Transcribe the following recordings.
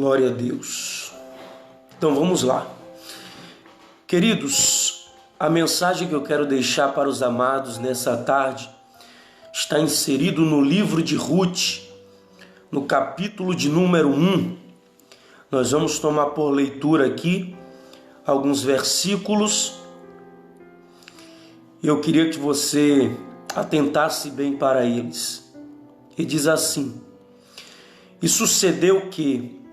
Glória a Deus. Então vamos lá. Queridos, a mensagem que eu quero deixar para os amados nessa tarde está inserido no livro de Ruth, no capítulo de número 1. Nós vamos tomar por leitura aqui alguns versículos. Eu queria que você atentasse bem para eles. E diz assim: E sucedeu que,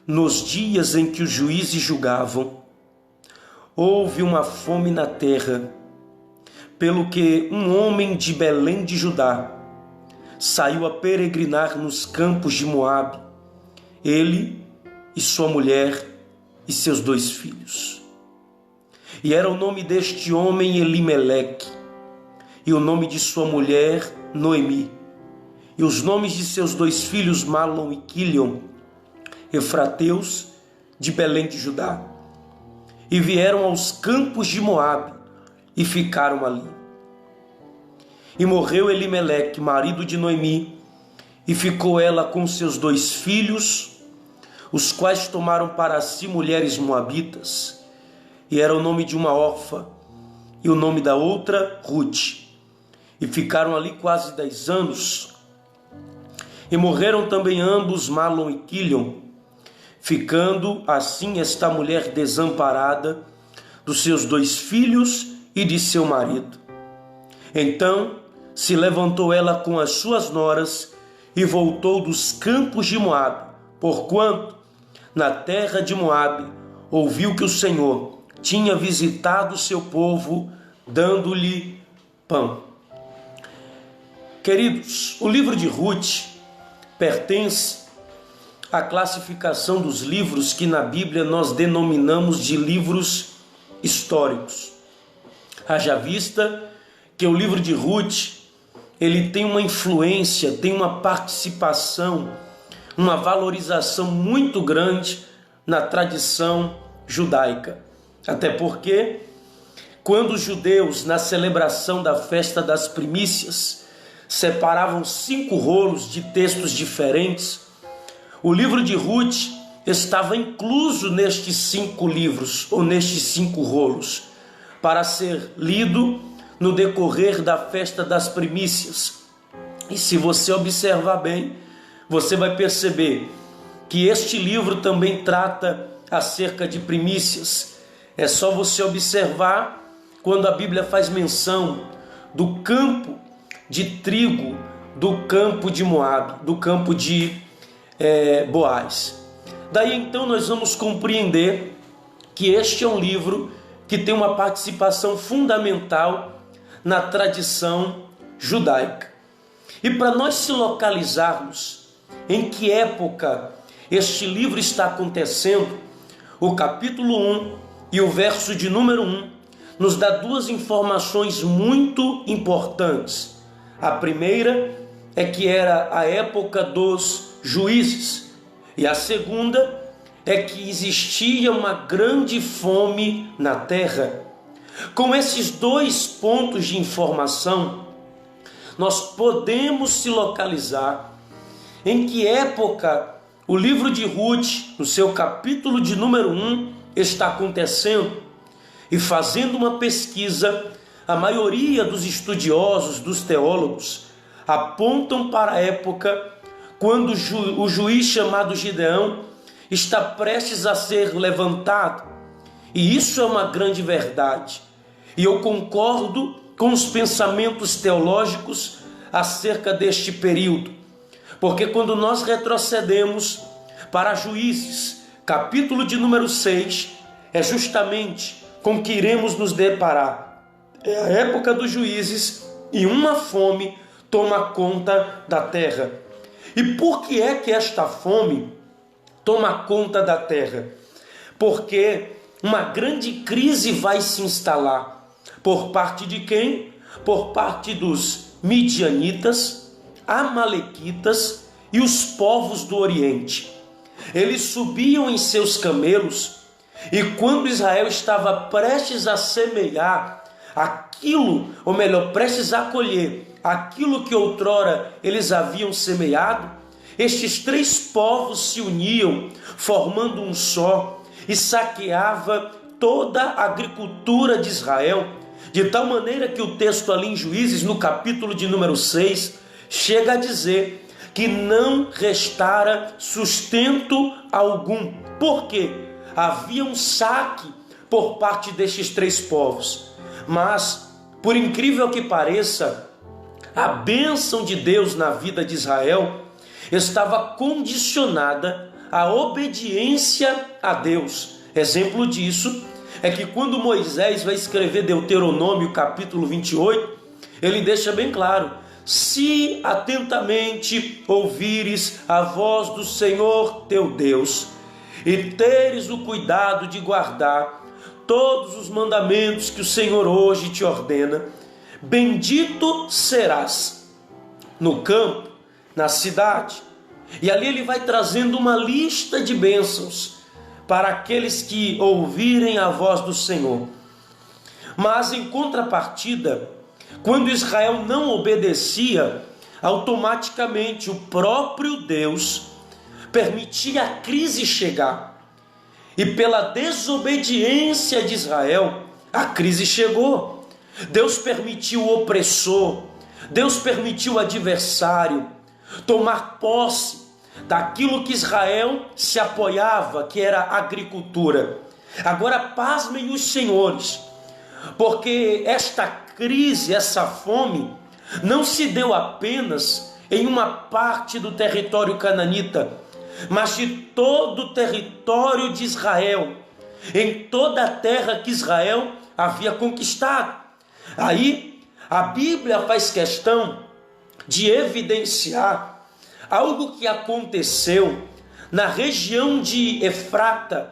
nos dias em que os juízes julgavam, houve uma fome na terra, pelo que um homem de Belém de Judá saiu a peregrinar nos campos de Moabe, ele e sua mulher e seus 2 filhos. E era o nome deste homem Elimeleque, e o nome de sua mulher Noemi, e os nomes de seus 2 filhos Malom e Quilion, efrateus de Belém de Judá. E vieram aos campos de Moabe e ficaram ali. E morreu Elimeleque, marido de Noemi, e ficou ela com seus 2 filhos, os quais tomaram para si mulheres moabitas, e era o nome de uma órfã, e o nome da outra Ruth. E ficaram ali quase 10 anos. E morreram também ambos, Malom e Quilion, ficando assim esta mulher desamparada dos seus 2 filhos e de seu marido. Então se levantou ela com as suas noras e voltou dos campos de Moabe, porquanto na terra de Moabe ouviu que o Senhor tinha visitado o seu povo, dando-lhe pão. Queridos, o livro de Ruth pertence à classificação dos livros que na Bíblia nós denominamos de livros históricos. Haja vista que o livro de Ruth, ele tem uma influência, tem uma participação, uma valorização muito grande na tradição judaica. Até porque, quando os judeus, na celebração da festa das primícias, separavam 5 rolos de textos diferentes, o livro de Ruth estava incluso nestes 5 livros, ou nestes 5 rolos, para ser lido no decorrer da festa das primícias. E se você observar bem, você vai perceber que este livro também trata acerca de primícias. É só você observar quando a Bíblia faz menção do campo de trigo, do campo de Moabe, do campo de Boaz. Daí então nós vamos compreender que este é um livro que tem uma participação fundamental na tradição judaica. E para nós se localizarmos em que época este livro está acontecendo, o capítulo 1 e o verso de número 1 nos dá 2 informações muito importantes. A primeira é que era a época dos juízes, e a segunda é que existia uma grande fome na terra. Com esses 2 pontos de informação, nós podemos se localizar em que época o livro de Ruth, no seu capítulo de número 1, está acontecendo. E fazendo uma pesquisa, a maioria dos estudiosos, dos teólogos, apontam para a época quando o juiz chamado Gideão está prestes a ser levantado. E isso é uma grande verdade. E eu concordo com os pensamentos teológicos acerca deste período. Porque quando nós retrocedemos para Juízes, capítulo de número 6, é justamente com que iremos nos deparar. É a época dos juízes e uma fome toma conta da terra. E por que é que esta fome toma conta da terra? Porque uma grande crise vai se instalar. Por parte de quem? Por parte dos midianitas, amalequitas e os povos do Oriente. Eles subiam em seus camelos, e quando Israel estava prestes a semear aquilo, ou melhor, prestes a colher aquilo que outrora eles haviam semeado, estes três povos se uniam, formando um só, e saqueava toda a agricultura de Israel, de tal maneira que o texto ali em Juízes, no capítulo de número 6, chega a dizer que não restara sustento algum. Por quê? Havia um saque por parte destes três povos. Mas, por incrível que pareça, a bênção de Deus na vida de Israel estava condicionada à obediência a Deus. Exemplo disso é que quando Moisés vai escrever Deuteronômio capítulo 28, ele deixa bem claro: se atentamente ouvires a voz do Senhor teu Deus e teres o cuidado de guardar todos os mandamentos que o Senhor hoje te ordena, bendito serás no campo, na cidade. E ali ele vai trazendo uma lista de bênçãos para aqueles que ouvirem a voz do Senhor. Mas em contrapartida, quando Israel não obedecia, automaticamente o próprio Deus permitia a crise chegar. E pela desobediência de Israel, a crise chegou. Deus permitiu o opressor, Deus permitiu o adversário tomar posse daquilo que Israel se apoiava, que era a agricultura. Agora pasmem os senhores, porque esta crise, essa fome, não se deu apenas em uma parte do território cananita, mas de todo o território de Israel, em toda a terra que Israel havia conquistado. Aí a Bíblia faz questão de evidenciar algo que aconteceu na região de Efrata,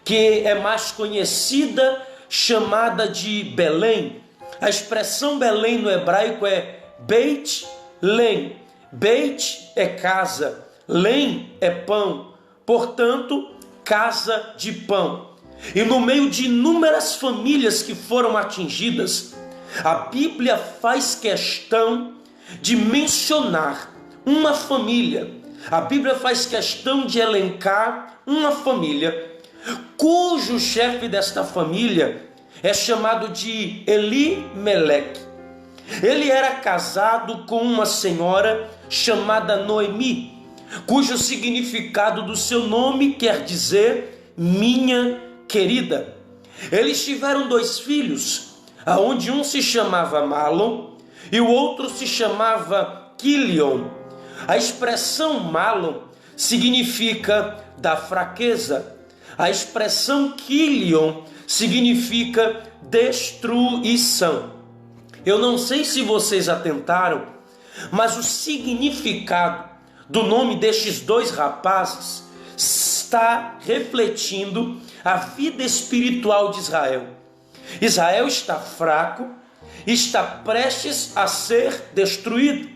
que é mais conhecida, chamada de Belém. A expressão Belém no hebraico é Beit Len. Beit é casa, Len é pão, portanto, casa de pão. E no meio de inúmeras famílias que foram atingidas, a Bíblia faz questão de mencionar uma família. A Bíblia faz questão de elencar uma família cujo chefe desta família é chamado de Elimeleque. Ele era casado com uma senhora chamada Noemi, cujo significado do seu nome quer dizer minha querida. Eles tiveram 2 filhos, aonde um se chamava Malom e o outro se chamava Quilion. A expressão Malom significa da fraqueza. A expressão Quilion significa destruição. Eu não sei se vocês atentaram, mas o significado do nome destes 2 rapazes está refletindo a vida espiritual de Israel. Israel está fraco, está prestes a ser destruído.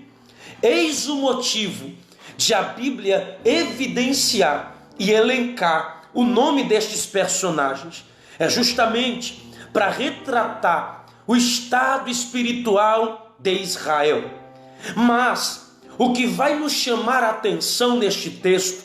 Eis o motivo de a Bíblia evidenciar e elencar o nome destes personagens. É justamente para retratar o estado espiritual de Israel. Mas o que vai nos chamar a atenção neste texto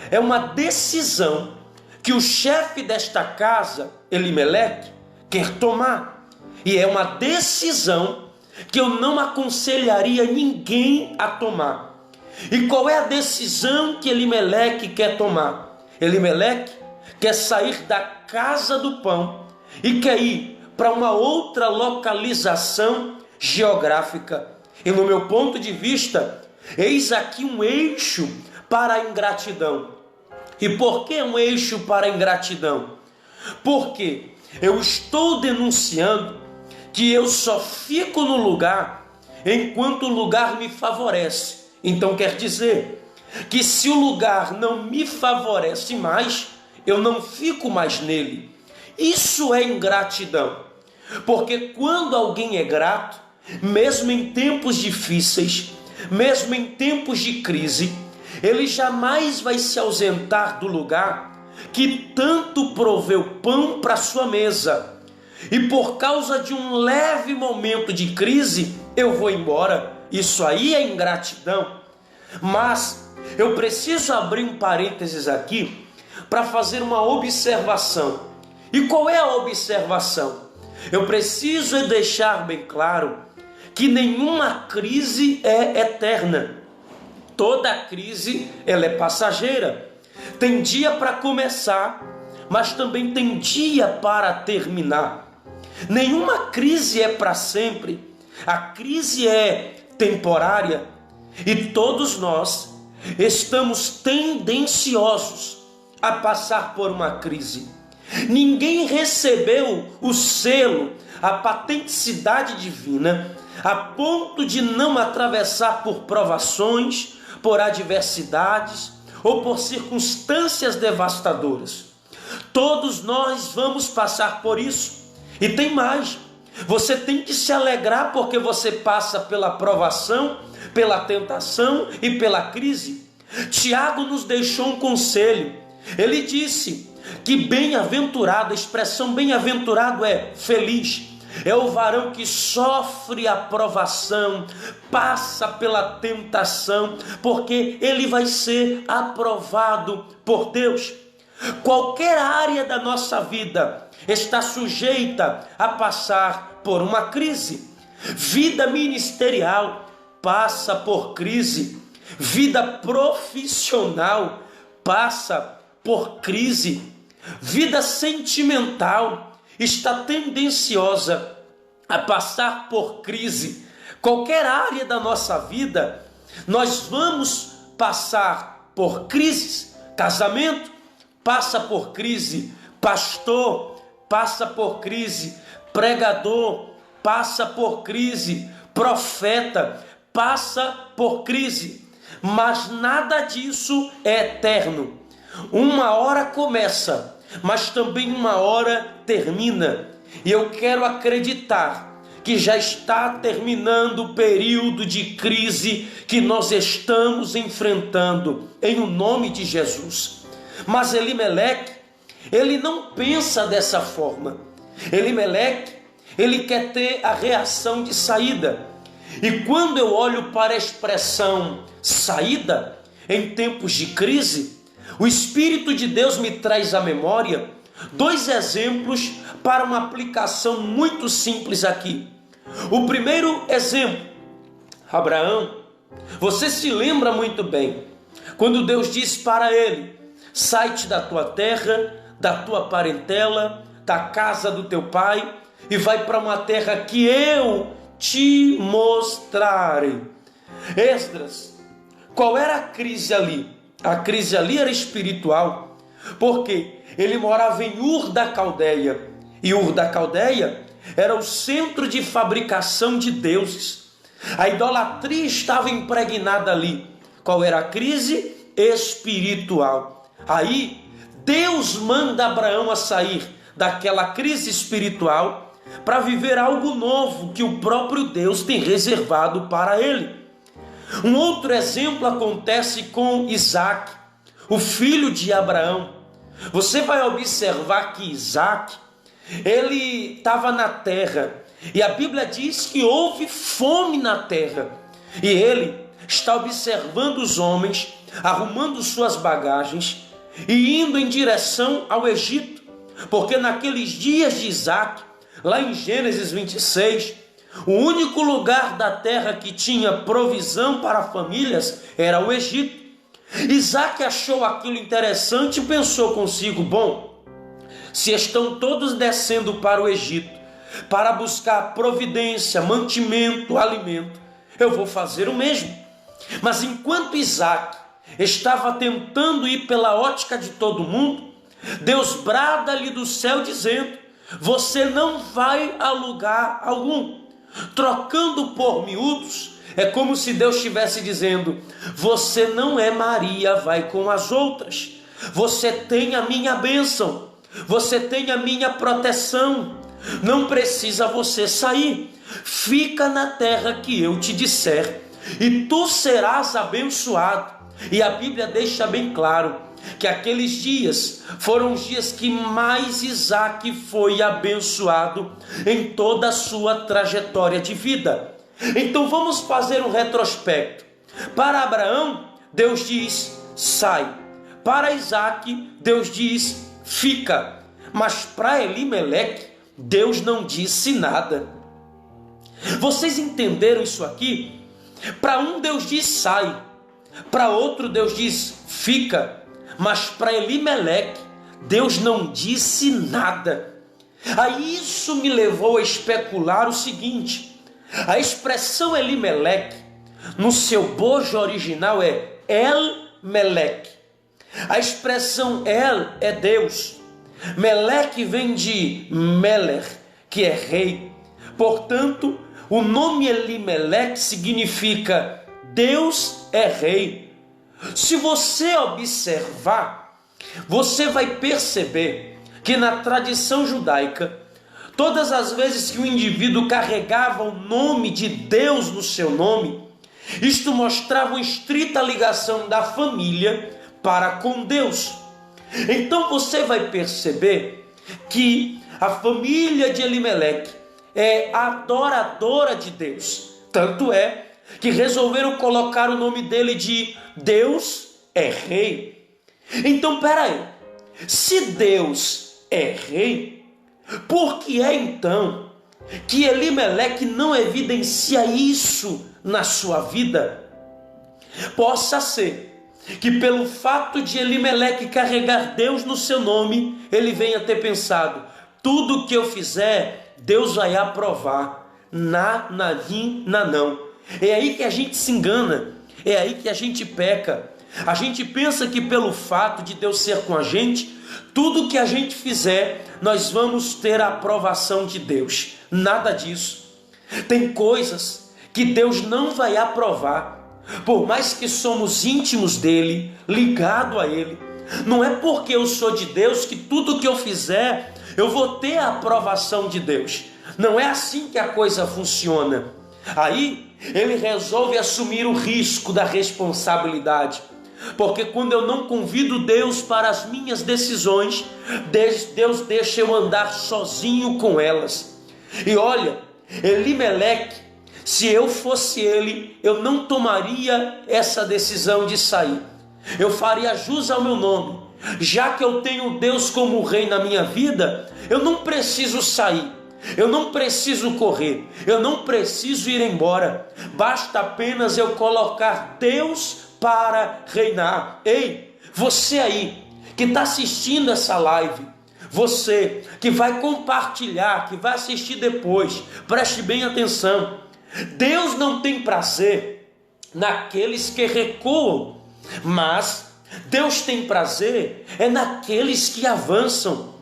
é uma decisão que o chefe desta casa, Elimeleque, quer tomar. E é uma decisão que eu não aconselharia ninguém a tomar. E qual é a decisão que Elimeleque quer tomar? Elimeleque quer sair da casa do pão e quer ir para uma outra localização geográfica. E no meu ponto de vista, eis aqui um eixo para a ingratidão. E por que um eixo para a ingratidão? Porque eu estou denunciando que eu só fico no lugar enquanto o lugar me favorece. Então quer dizer que se o lugar não me favorece mais, eu não fico mais nele. Isso é ingratidão. Porque quando alguém é grato, mesmo em tempos difíceis, mesmo em tempos de crise, ele jamais vai se ausentar do lugar que tanto proveu pão para sua mesa. E por causa de um leve momento de crise, eu vou embora. Isso aí é ingratidão. Mas eu preciso abrir um parênteses aqui para fazer uma observação. E qual é a observação? Eu preciso deixar bem claro que nenhuma crise é eterna. Toda crise ela é passageira. Tem dia para começar, mas também tem dia para terminar. Nenhuma crise é para sempre. A crise é temporária e todos nós estamos tendenciosos a passar por uma crise. Ninguém recebeu o selo, a patenticidade divina, a ponto de não atravessar por provações, por adversidades ou por circunstâncias devastadoras. Todos nós vamos passar por isso. E tem mais, você tem que se alegrar porque você passa pela provação, pela tentação e pela crise. Tiago nos deixou um conselho. Ele disse que bem-aventurado, a expressão bem-aventurado é feliz. É o varão que sofre a provação, passa pela tentação, porque ele vai ser aprovado por Deus. Qualquer área da nossa vida está sujeita a passar por uma crise. Vida ministerial passa por crise. Vida profissional passa por crise. Vida sentimental está tendenciosa a passar por crise. Qualquer área da nossa vida, nós vamos passar por crises. Casamento passa por crise. Pastor passa por crise. Pregador passa por crise. Profeta passa por crise. Mas nada disso é eterno. Uma hora começa, mas também uma hora termina. E eu quero acreditar que já está terminando o período de crise que nós estamos enfrentando, em o nome de Jesus. Mas Elimeleque, ele não pensa dessa forma. Elimeleque, ele quer ter a reação de saída. E quando eu olho para a expressão saída, em tempos de crise, o Espírito de Deus me traz à memória dois exemplos para uma aplicação muito simples aqui. O primeiro exemplo, Abraão. Você se lembra muito bem, quando Deus diz para ele: sai-te da tua terra, da tua parentela, da casa do teu pai, e vai para uma terra que eu te mostrarei. Esdras, qual era a crise ali? A crise ali era espiritual, porque ele morava em Ur da Caldeia, e Ur da Caldeia era o centro de fabricação de deuses. A idolatria estava impregnada ali. Qual era a crise? Espiritual. Aí Deus manda Abraão a sair daquela crise espiritual para viver algo novo que o próprio Deus tem reservado para ele. Um outro exemplo acontece com Isaac, o filho de Abraão. Você vai observar que Isaac, ele estava na terra, e a Bíblia diz que houve fome na terra, e ele está observando os homens, arrumando suas bagagens e indo em direção ao Egito, porque naqueles dias de Isaac, lá em Gênesis 26, o único lugar da terra que tinha provisão para famílias era o Egito. Isaac achou aquilo interessante e pensou consigo: bom, se estão todos descendo para o Egito para buscar providência, mantimento, alimento, eu vou fazer o mesmo. Mas enquanto Isaac estava tentando ir pela ótica de todo mundo, Deus brada-lhe do céu dizendo: você não vai a lugar algum. Trocando por miúdos, é como se Deus estivesse dizendo: você não é Maria, vai com as outras. Você tem a minha bênção, você tem a minha proteção. Não precisa você sair. Fica na terra que eu te disser, e tu serás abençoado. E a Bíblia deixa bem claro que aqueles dias foram os dias que mais Isaac foi abençoado em toda a sua trajetória de vida. Então vamos fazer um retrospecto. Para Abraão, Deus diz: sai. Para Isaac, Deus diz: fica. Mas para Elimeleque, Deus não disse nada. Vocês entenderam isso aqui? Para um Deus diz: sai. Para outro Deus diz: fica. Mas para Elimeleque, Deus não disse nada. Aí isso me levou a especular o seguinte: a expressão Elimeleque, no seu bojo original, é El-Meleque. A expressão El é Deus. Meleque vem de Meler, que é rei. Portanto, o nome Elimeleque significa Deus é rei. Se você observar, você vai perceber que na tradição judaica, todas as vezes que o indivíduo carregava o nome de Deus no seu nome, isto mostrava uma estrita ligação da família para com Deus. Então você vai perceber que a família de Elimeleque é adoradora de Deus. Tanto é que resolveram colocar o nome dele de Deus é Rei. Então, peraí, se Deus é Rei, por que é então que Elimeleque não evidencia isso na sua vida? Possa ser que pelo fato de Elimeleque carregar Deus no seu nome, ele venha ter pensado: tudo que eu fizer, Deus vai aprovar. Não. É aí que a gente se engana, é aí que a gente peca. A gente pensa que pelo fato de Deus ser com a gente, tudo que a gente fizer, nós vamos ter a aprovação de Deus. Nada disso. Tem coisas que Deus não vai aprovar, por mais que somos íntimos dele, ligado a ele. Não é porque eu sou de Deus que tudo que eu fizer, eu vou ter a aprovação de Deus. Não é assim que a coisa funciona. Aí ele resolve assumir o risco da responsabilidade, porque quando eu não convido Deus para as minhas decisões, Deus deixa eu andar sozinho com elas. E olha, Elimeleque, se eu fosse ele, eu não tomaria essa decisão de sair. Eu faria jus ao meu nome. Já que eu tenho Deus como rei na minha vida, eu não preciso sair. Eu não preciso correr. Eu não preciso ir embora. Basta apenas eu colocar Deus para reinar. Ei, você aí que está assistindo essa live, você que vai compartilhar, que vai assistir depois, preste bem atenção. Deus não tem prazer naqueles que recuam, mas Deus tem prazer é naqueles que avançam.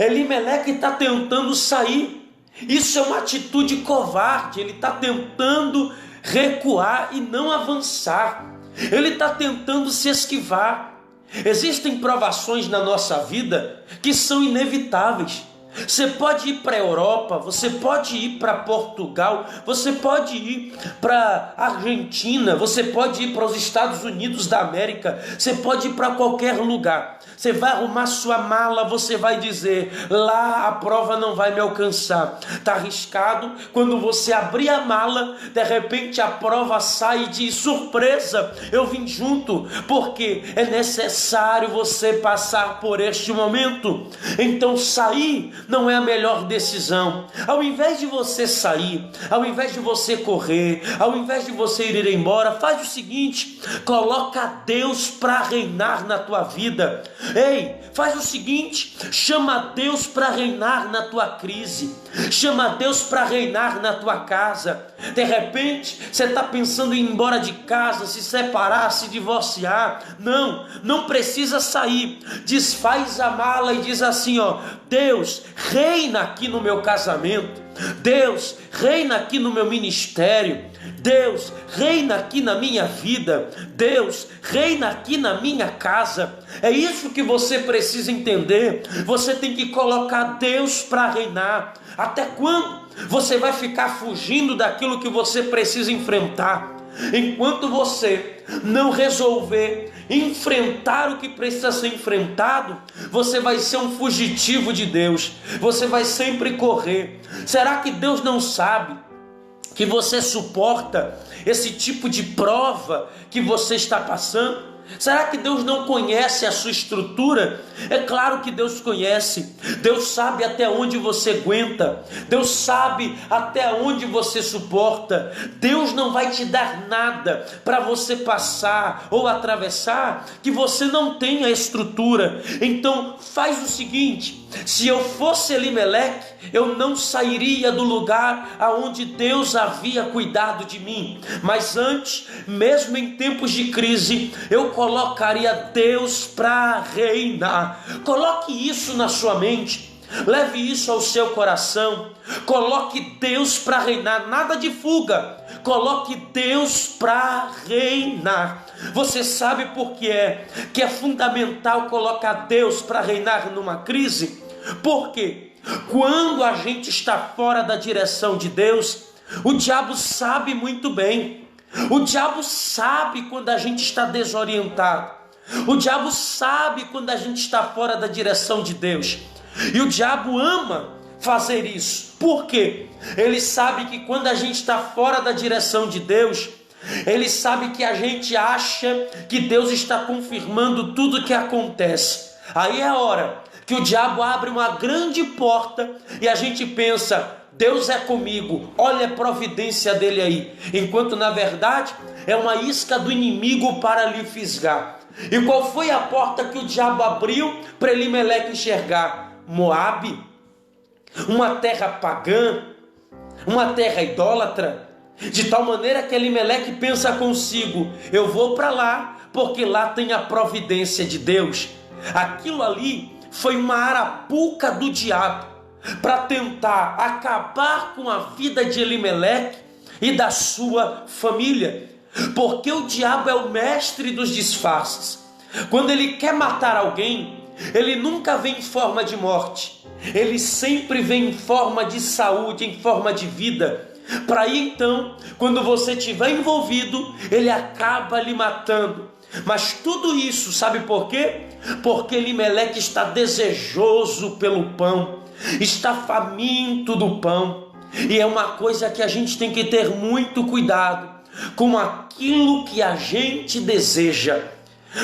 Elimeleque está tentando sair. Isso é uma atitude covarde. Ele está tentando recuar e não avançar. Ele está tentando se esquivar. Existem provações na nossa vida que são inevitáveis. Você pode ir para a Europa, você pode ir para Portugal, você pode ir para a Argentina, você pode ir para os Estados Unidos da América, você pode ir para qualquer lugar. Você vai arrumar sua mala, você vai dizer: lá a prova não vai me alcançar. Está arriscado quando você abrir a mala, de repente a prova sai e diz: surpresa, eu vim junto, porque é necessário você passar por este momento. Então sair não é a melhor decisão. Ao invés de você sair, ao invés de você correr, ao invés de você ir embora, faz o seguinte: coloca Deus para reinar na tua vida. Ei, faz o seguinte: chama Deus para reinar na tua crise, chama Deus para reinar na tua casa. De repente você está pensando em ir embora de casa, se separar, se divorciar. Não precisa sair. Desfaz a mala e diz assim: ó, Deus, reina aqui no meu casamento. Deus, reina aqui no meu ministério. Deus, reina aqui na minha vida. Deus, reina aqui na minha casa. É isso que você precisa entender. Você tem que colocar Deus para reinar. Até quando você vai ficar fugindo daquilo que você precisa enfrentar? Enquanto você não resolver enfrentar o que precisa ser enfrentado, você vai ser um fugitivo de Deus. Você vai sempre correr. Será que Deus não sabe que você suporta esse tipo de prova que você está passando? Será que Deus não conhece a sua estrutura? É claro que Deus conhece. Deus sabe até onde você aguenta. Deus sabe até onde você suporta. Deus não vai te dar nada para você passar ou atravessar que você não tenha estrutura. Então faz o seguinte: se eu fosse Elimeleque, eu não sairia do lugar aonde Deus havia cuidado de mim. Mas antes, mesmo em tempos de crise, eu colocaria Deus para reinar. Coloque isso na sua mente. Leve isso ao seu coração. Coloque Deus para reinar. Nada de fuga. Coloque Deus para reinar. Você sabe por que é fundamental colocar Deus para reinar numa crise? Porque quando a gente está fora da direção de Deus, o diabo sabe muito bem. O diabo sabe quando a gente está desorientado. O diabo sabe quando a gente está fora da direção de Deus. E o diabo ama fazer isso. Por quê? Ele sabe que quando a gente está fora da direção de Deus, ele sabe que a gente acha que Deus está confirmando tudo que acontece. Aí é a hora que o diabo abre uma grande porta e a gente pensa: Deus é comigo, olha a providência dele aí. Enquanto na verdade é uma isca do inimigo para lhe fisgar. E qual foi a porta que o diabo abriu para Elimeleque enxergar? Moabe, uma terra pagã, uma terra idólatra. De tal maneira que Elimeleque pensa consigo: eu vou para lá, porque lá tem a providência de Deus. Aquilo ali foi uma arapuca do diabo para tentar acabar com a vida de Elimeleque e da sua família. Porque o diabo é o mestre dos disfarces. Quando ele quer matar alguém, ele nunca vem em forma de morte. Ele sempre vem em forma de saúde, em forma de vida. Para aí então, quando você estiver envolvido, ele acaba lhe matando. Mas tudo isso, sabe por quê? Porque Elimeleque está desejoso pelo pão, está faminto do pão. E é uma coisa que a gente tem que ter muito cuidado com aquilo que a gente deseja,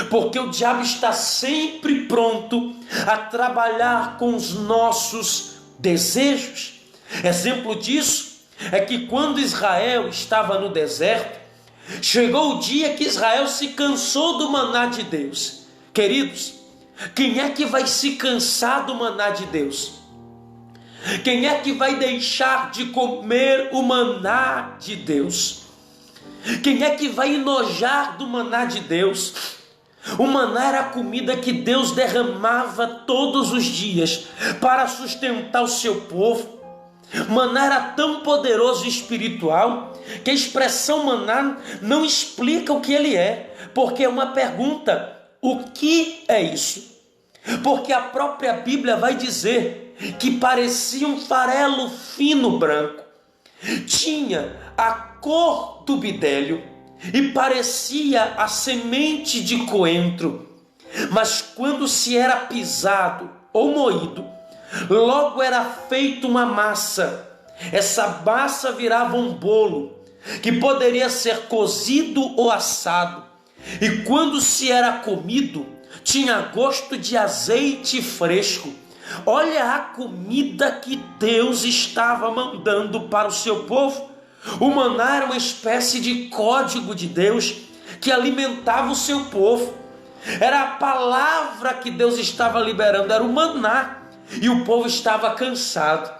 porque o diabo está sempre pronto a trabalhar com os nossos desejos. Exemplo disso é que quando Israel estava no deserto, chegou o dia que Israel se cansou do maná de Deus. Queridos, quem é que vai se cansar do maná de Deus? Quem é que vai deixar de comer o maná de Deus? Quem é que vai enojar do maná de Deus? O maná era a comida que Deus derramava todos os dias para sustentar o seu povo. Maná era tão poderoso e espiritual que a expressão maná não explica o que ele é, porque é uma pergunta: o que é isso? Porque a própria Bíblia vai dizer que parecia um farelo fino branco, tinha a cor do bidélio e parecia a semente de coentro, mas quando se era pisado ou moído, logo era feita uma massa. Essa massa virava um bolo que poderia ser cozido ou assado, e quando se era comido, tinha gosto de azeite fresco. Olha a comida que Deus estava mandando para o seu povo. O maná era uma espécie de código de Deus que alimentava o seu povo. Era a palavra que Deus estava liberando, era o maná. E o povo estava cansado.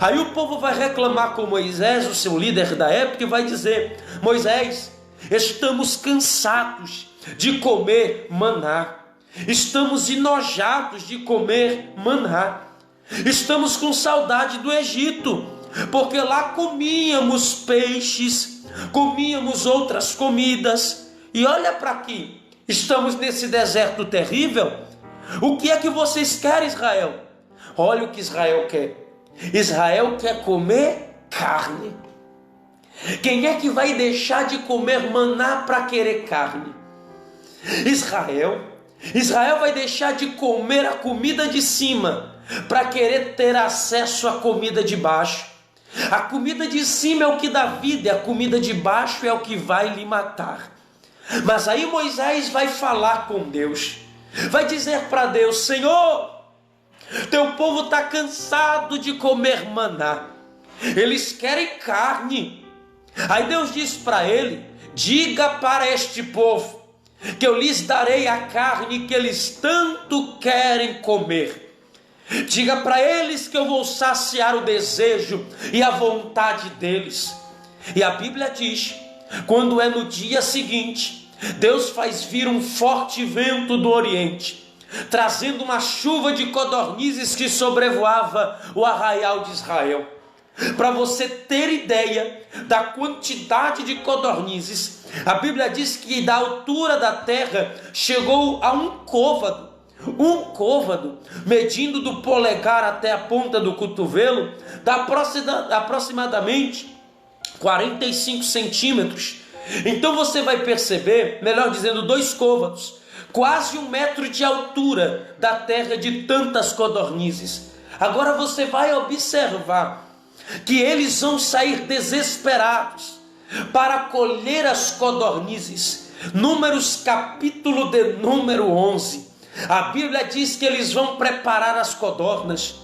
Aí o povo vai reclamar com Moisés, o seu líder da época, e vai dizer: Moisés, estamos cansados de comer maná. Estamos enojados de comer maná. Estamos com saudade do Egito, porque lá comíamos peixes, comíamos outras comidas. E olha para aqui, estamos nesse deserto terrível. O que é que vocês querem, Israel? Olha o que Israel quer. Israel quer comer carne. Quem é que vai deixar de comer maná para querer carne? Israel vai deixar de comer a comida de cima para querer ter acesso à comida de baixo. A comida de cima é o que dá vida, e a comida de baixo é o que vai lhe matar. Mas aí Moisés vai falar com Deus, vai dizer para Deus: Senhor, teu povo está cansado de comer maná, eles querem carne. Aí Deus diz para ele: diga para este povo que eu lhes darei a carne que eles tanto querem comer. Diga para eles que eu vou saciar o desejo e a vontade deles. E a Bíblia diz, quando é no dia seguinte, Deus faz vir um forte vento do Oriente, trazendo uma chuva de codornizes que sobrevoava o arraial de Israel. Para você ter ideia da quantidade de codornizes, a Bíblia diz que da altura da terra chegou a um côvado, medindo do polegar até a ponta do cotovelo, dá aproximadamente 45 centímetros. Então você vai perceber, melhor dizendo, 2 côvados, quase 1 metro de altura da terra de tantas codornizes. Agora você vai observar que eles vão sair desesperados para colher as codornizes. Números capítulo de número 11. A Bíblia diz que eles vão preparar as codornas,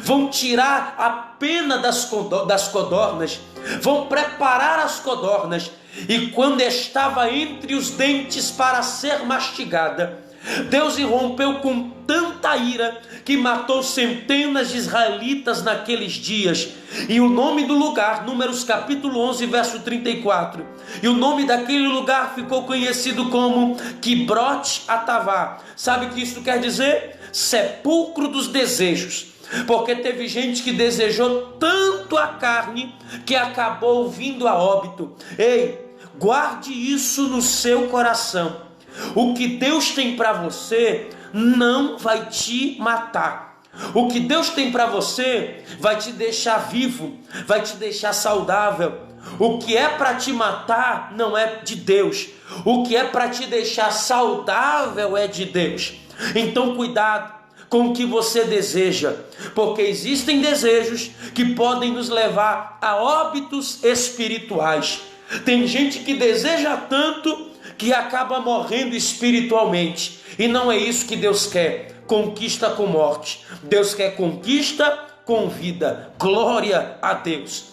vão tirar a pena das codornas, vão preparar as codornas, e quando estava entre os dentes para ser mastigada, Deus irrompeu com tanta ira que matou centenas de israelitas naqueles dias. E o nome do lugar, Números capítulo 11, verso 34, e o nome daquele lugar ficou conhecido como Quibrot Atavá. Sabe o que isso quer dizer? Sepulcro dos desejos. Porque teve gente que desejou tanto a carne que acabou vindo a óbito. Ei, guarde isso no seu coração. O que Deus tem para você não vai te matar. O que Deus tem para você vai te deixar vivo, vai te deixar saudável. O que é para te matar não é de Deus. O que é para te deixar saudável é de Deus. Então cuidado com o que você deseja, porque existem desejos que podem nos levar a óbitos espirituais. Tem gente que deseja tanto que acaba morrendo espiritualmente, e não é isso que Deus quer. Conquista com morte. Deus quer conquista com vida. Glória a Deus.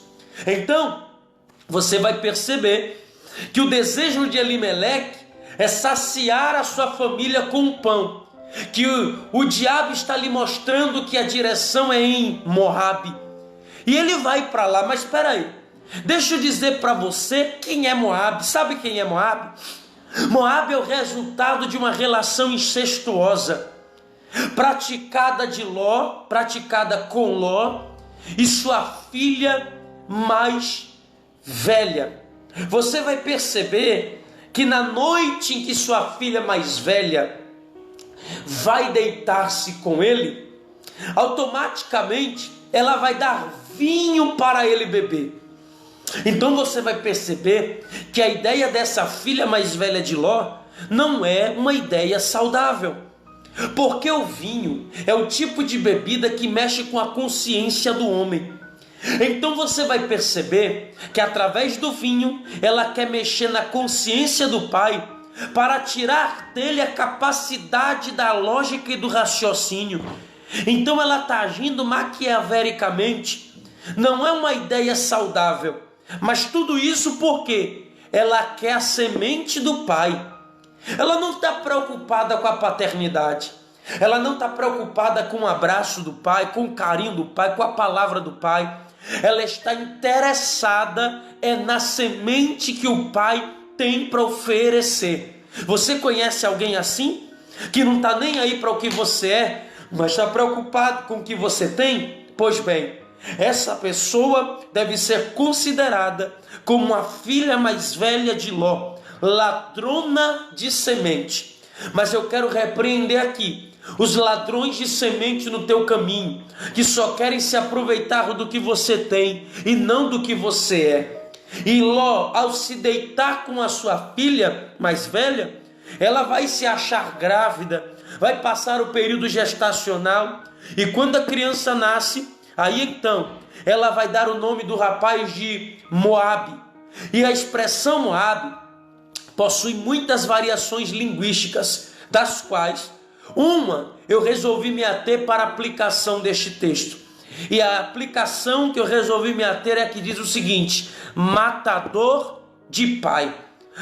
Então você vai perceber que o desejo de Elimeleque é saciar a sua família com pão, que o diabo está lhe mostrando que a direção é em Moabe, e ele vai para lá. Mas espera aí, deixa eu dizer para você quem é Moabe. Sabe quem é Moabe? Moabe é o resultado de uma relação incestuosa praticada com Ló e sua filha mais velha. Você vai perceber que na noite em que sua filha mais velha vai deitar-se com ele, automaticamente ela vai dar vinho para ele beber. Então você vai perceber que a ideia dessa filha mais velha de Ló não é uma ideia saudável, porque o vinho é o tipo de bebida que mexe com a consciência do homem. Então você vai perceber que através do vinho ela quer mexer na consciência do pai para tirar dele a capacidade da lógica e do raciocínio. Então ela está agindo maquiavelicamente. Não é uma ideia saudável. Mas tudo isso porque ela quer a semente do pai. Ela não está preocupada com a paternidade. Ela não está preocupada com o abraço do pai, com o carinho do pai, com a palavra do pai. Ela está interessada na semente que o pai tem para oferecer. Você conhece alguém assim? Que não está nem aí para o que você é, mas está preocupado com o que você tem? Pois bem, essa pessoa deve ser considerada como a filha mais velha de Ló, ladrona de semente. Mas eu quero repreender aqui os ladrões de semente no teu caminho, que só querem se aproveitar do que você tem e não do que você é. E Ló, ao se deitar com a sua filha mais velha, ela vai se achar grávida, vai passar o período gestacional, e quando a criança nasce, aí então ela vai dar o nome do rapaz de Moabe. E a expressão Moabe possui muitas variações linguísticas, das quais uma eu resolvi me ater para a aplicação deste texto. E a aplicação que eu resolvi me ater é a que diz o seguinte: matador de pai.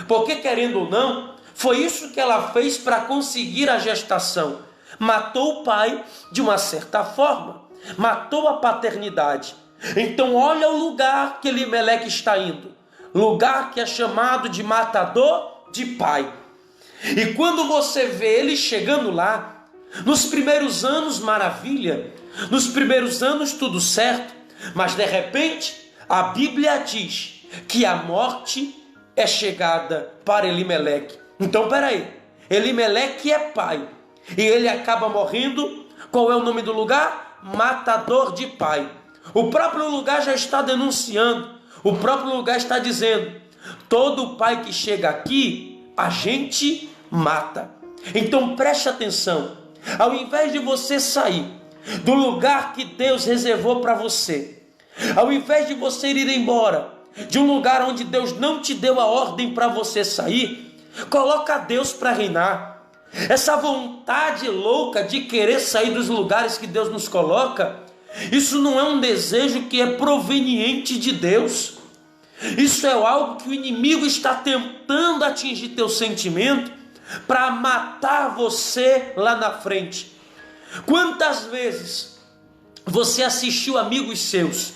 Porque, querendo ou não, foi isso que ela fez para conseguir a gestação. Matou o pai de uma certa forma, matou a paternidade. Então olha o lugar que Elimeleque está indo, lugar que é chamado de matador de pai. E quando você vê ele chegando lá, nos primeiros anos maravilha, nos primeiros anos tudo certo, mas de repente a Bíblia diz que a morte é chegada para Elimeleque. Então peraí, Elimeleque é pai e ele acaba morrendo. Qual é o nome do lugar? Matador de pai. O próprio lugar já está denunciando, o próprio lugar está dizendo: todo pai que chega aqui, a gente mata. Então preste atenção, ao invés de você sair do lugar que Deus reservou para você, ao invés de você ir embora de um lugar onde Deus não te deu a ordem para você sair, coloca Deus para reinar. Essa vontade louca de querer sair dos lugares que Deus nos coloca, isso não é um desejo que é proveniente de Deus. Isso é algo que o inimigo está tentando atingir teu sentimento para matar você lá na frente. Quantas vezes você assistiu amigos seus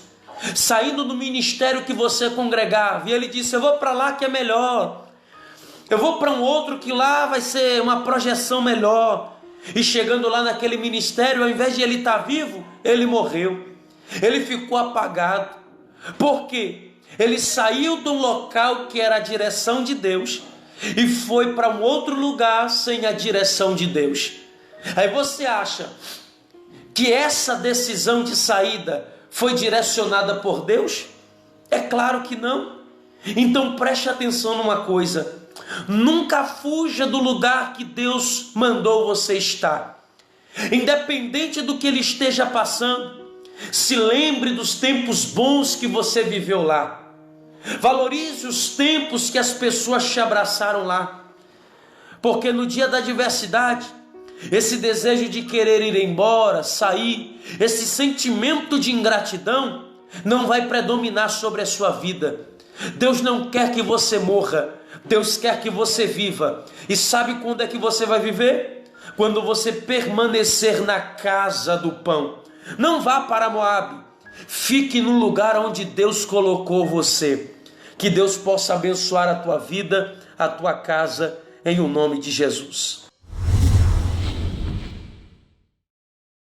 saindo do ministério que você congregava e ele disse: eu vou para lá que é melhor, eu vou para um outro que lá vai ser uma projeção melhor. E chegando lá naquele ministério, ao invés de ele estar vivo, ele morreu, ele ficou apagado. Por quê? Ele saiu do local que era a direção de Deus e foi para um outro lugar sem a direção de Deus. Aí você acha que essa decisão de saída foi direcionada por Deus? É claro que não. Então preste atenção numa coisa: nunca fuja do lugar que Deus mandou você estar. Independente do que ele esteja passando, se lembre dos tempos bons que você viveu lá. Valorize os tempos que as pessoas te abraçaram lá. Porque no dia da adversidade, esse desejo de querer ir embora, sair, esse sentimento de ingratidão não vai predominar sobre a sua vida. Deus não quer que você morra, Deus quer que você viva. E sabe quando é que você vai viver? Quando você permanecer na casa do pão. Não vá para Moabe, fique no lugar onde Deus colocou você. Que Deus possa abençoar a tua vida, a tua casa, em o nome de Jesus.